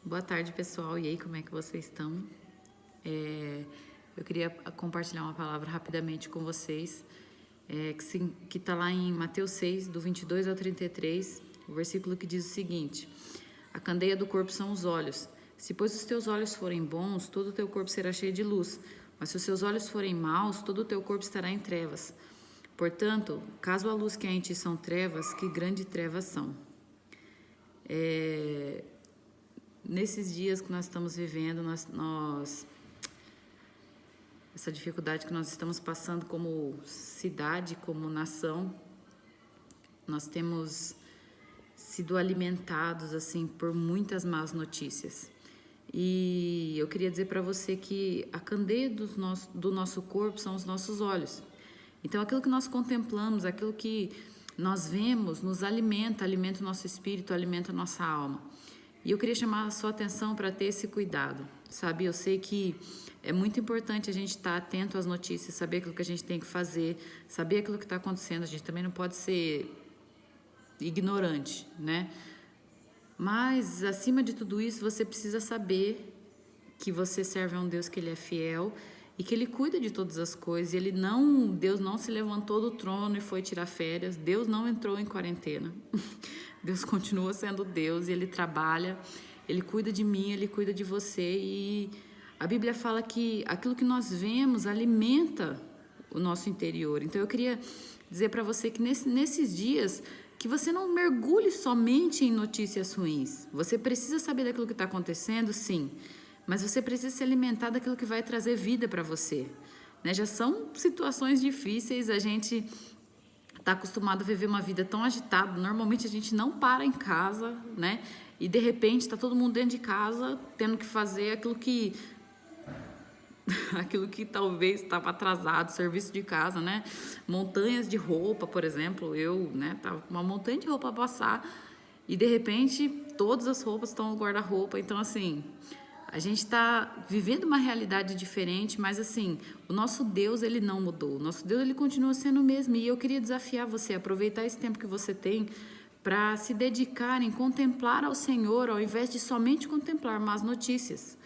Boa tarde, pessoal. E aí, como é que vocês estão? Eu queria compartilhar uma palavra rapidamente com vocês, que está lá em Mateus 6, do 22 ao 33, o versículo que diz o seguinte: a candeia do corpo são os olhos. Se, pois, os teus olhos forem bons, todo o teu corpo será cheio de luz. Mas se os seus olhos forem maus, todo o teu corpo estará em trevas. Portanto, caso a luz que há em ti são trevas, que grandes trevas são. Nesses dias que nós estamos vivendo, essa dificuldade que nós estamos passando como cidade, como nação, nós temos sido alimentados assim por muitas más notícias. E eu queria dizer para você que a candeia do nosso corpo são os nossos olhos. Então, aquilo que nós contemplamos, aquilo que nós vemos, nos alimenta o nosso espírito, alimenta a nossa alma. E eu queria chamar a sua atenção para ter esse cuidado, sabe? Eu sei que é muito importante a gente estar atento às notícias, saber aquilo que a gente tem que fazer, saber aquilo que está acontecendo. A gente também não pode ser ignorante, né? Mas, acima de tudo isso, você precisa saber que você serve a um Deus que Ele é fiel e que Ele cuida de todas as coisas. Deus não se levantou do trono e foi tirar férias. Deus não entrou em quarentena. Deus continua sendo Deus e Ele trabalha, Ele cuida de mim, Ele cuida de você. E a Bíblia fala que aquilo que nós vemos alimenta o nosso interior. Então eu queria dizer para você que nesses dias, que você não mergulhe somente em notícias ruins. Você precisa saber daquilo que está acontecendo, sim, mas você precisa se alimentar daquilo que vai trazer vida para você, né? Já são situações difíceis, a gente está acostumado a viver uma vida tão agitada. Normalmente a gente não para em casa, né? E de repente está todo mundo dentro de casa tendo que fazer aquilo que talvez estava atrasado, serviço de casa, né? Montanhas de roupa, por exemplo, tava com uma montanha de roupa a passar e de repente todas as roupas estão no guarda-roupa. Então, assim, a gente está vivendo uma realidade diferente, mas assim, o nosso Deus, Ele não mudou. O nosso Deus, Ele continua sendo o mesmo. E eu queria desafiar você a aproveitar esse tempo que você tem para se dedicar em contemplar ao Senhor, ao invés de somente contemplar más notícias.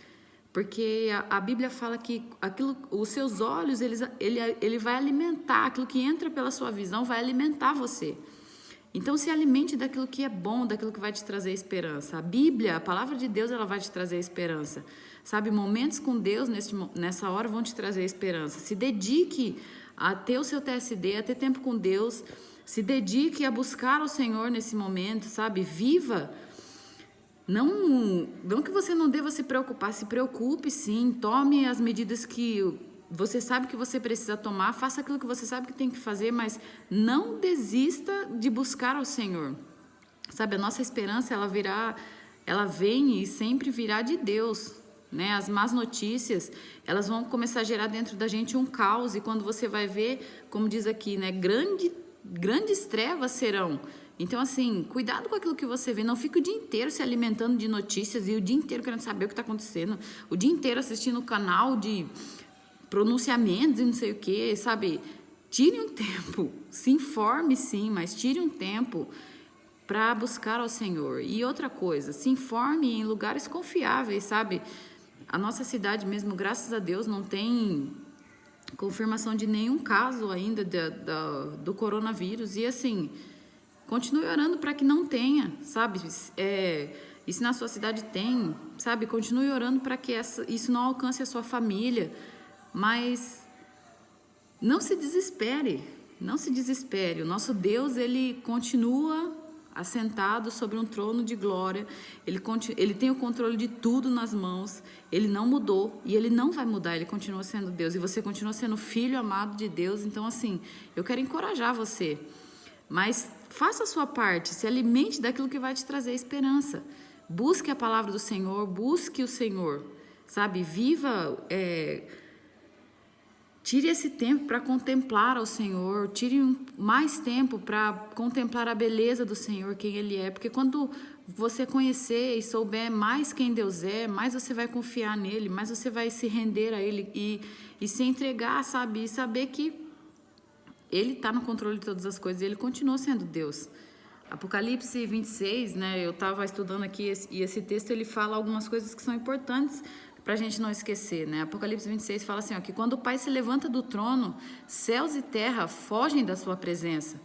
Porque a Bíblia fala que os seus olhos, ele vai alimentar, aquilo que entra pela sua visão vai alimentar você. Então, se alimente daquilo que é bom, daquilo que vai te trazer esperança. A Bíblia, a palavra de Deus, ela vai te trazer esperança. Sabe, momentos com Deus nessa hora vão te trazer esperança. Se dedique a ter o seu TSD, a ter tempo com Deus. Se dedique a buscar o Senhor nesse momento, sabe? Viva. Não que você não deva se preocupar, se preocupe sim, tome as medidas que você sabe que você precisa tomar, faça aquilo que você sabe que tem que fazer, mas não desista de buscar ao Senhor. Sabe, a nossa esperança, ela vem e sempre virá de Deus, né? As más notícias, elas vão começar a gerar dentro da gente um caos, e quando você vai ver, como diz aqui, né, grandes trevas serão. Então, assim, cuidado com aquilo que você vê. Não fique o dia inteiro se alimentando de notícias e o dia inteiro querendo saber o que está acontecendo. O dia inteiro assistindo o canal de pronunciamentos e não sei o que, sabe? Tire um tempo. Se informe, sim, mas tire um tempo para buscar ao Senhor. E outra coisa, se informe em lugares confiáveis, sabe? A nossa cidade mesmo, graças a Deus, não tem confirmação de nenhum caso ainda do coronavírus. E, assim, continue orando para que não tenha, sabe? E se na sua cidade tem, sabe? Continue orando para que isso não alcance a sua família. Mas não se desespere, não se desespere. O nosso Deus, Ele continua assentado sobre um trono de glória. Ele tem o controle de tudo nas mãos. Ele não mudou e Ele não vai mudar. Ele continua sendo Deus e você continua sendo filho amado de Deus. Então, assim, eu quero encorajar você. Mas faça a sua parte, se alimente daquilo que vai te trazer esperança. Busque a palavra do Senhor, busque o Senhor, sabe? Tire esse tempo para contemplar ao Senhor, tire mais tempo para contemplar a beleza do Senhor, quem Ele é. Porque quando você conhecer e souber mais quem Deus é, mais você vai confiar nele, mais você vai se render a Ele e se entregar, sabe? E saber que Ele está no controle de todas as coisas e Ele continua sendo Deus. Apocalipse 26, né? Eu estava estudando aqui e esse texto ele fala algumas coisas que são importantes para a gente não esquecer, né? Apocalipse 26 fala assim, ó, que quando o Pai se levanta do trono, céus e terra fogem da sua presença.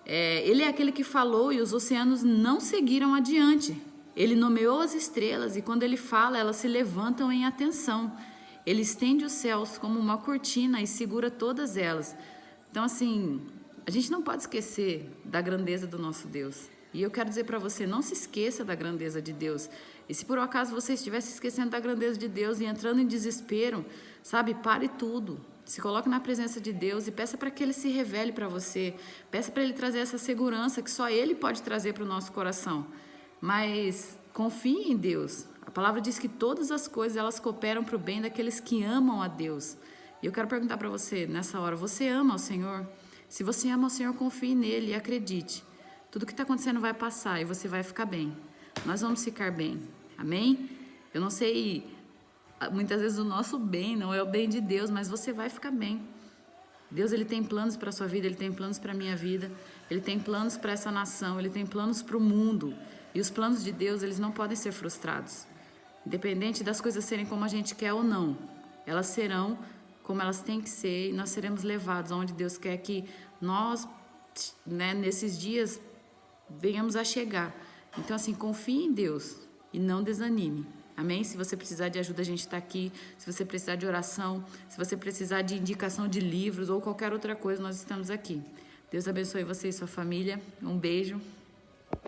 Ele é aquele que falou e os oceanos não seguiram adiante. Ele nomeou as estrelas e quando ele fala, elas se levantam em atenção. Ele estende os céus como uma cortina e segura todas elas. Então, assim, a gente não pode esquecer da grandeza do nosso Deus. E eu quero dizer para você, não se esqueça da grandeza de Deus. E se por um acaso você estiver se esquecendo da grandeza de Deus e entrando em desespero, sabe, pare tudo. Se coloque na presença de Deus e peça para que Ele se revele para você. Peça para Ele trazer essa segurança que só Ele pode trazer para o nosso coração. Mas confie em Deus. A palavra diz que todas as coisas elas cooperam para o bem daqueles que amam a Deus. E eu quero perguntar para você, nessa hora, você ama o Senhor? Se você ama o Senhor, confie nele e acredite. Tudo que está acontecendo vai passar e você vai ficar bem. Nós vamos ficar bem. Amém? Eu não sei, muitas vezes o nosso bem não é o bem de Deus, mas você vai ficar bem. Deus ele tem planos para a sua vida, Ele tem planos para a minha vida, Ele tem planos para essa nação, Ele tem planos para o mundo. E os planos de Deus, eles não podem ser frustrados. Independente das coisas serem como a gente quer ou não, elas serão como elas têm que ser e nós seremos levados aonde Deus quer que nós, né, nesses dias, venhamos a chegar. Então, assim, confie em Deus e não desanime. Amém? Se você precisar de ajuda, a gente está aqui. Se você precisar de oração, se você precisar de indicação de livros ou qualquer outra coisa, nós estamos aqui. Deus abençoe você e sua família. Um beijo.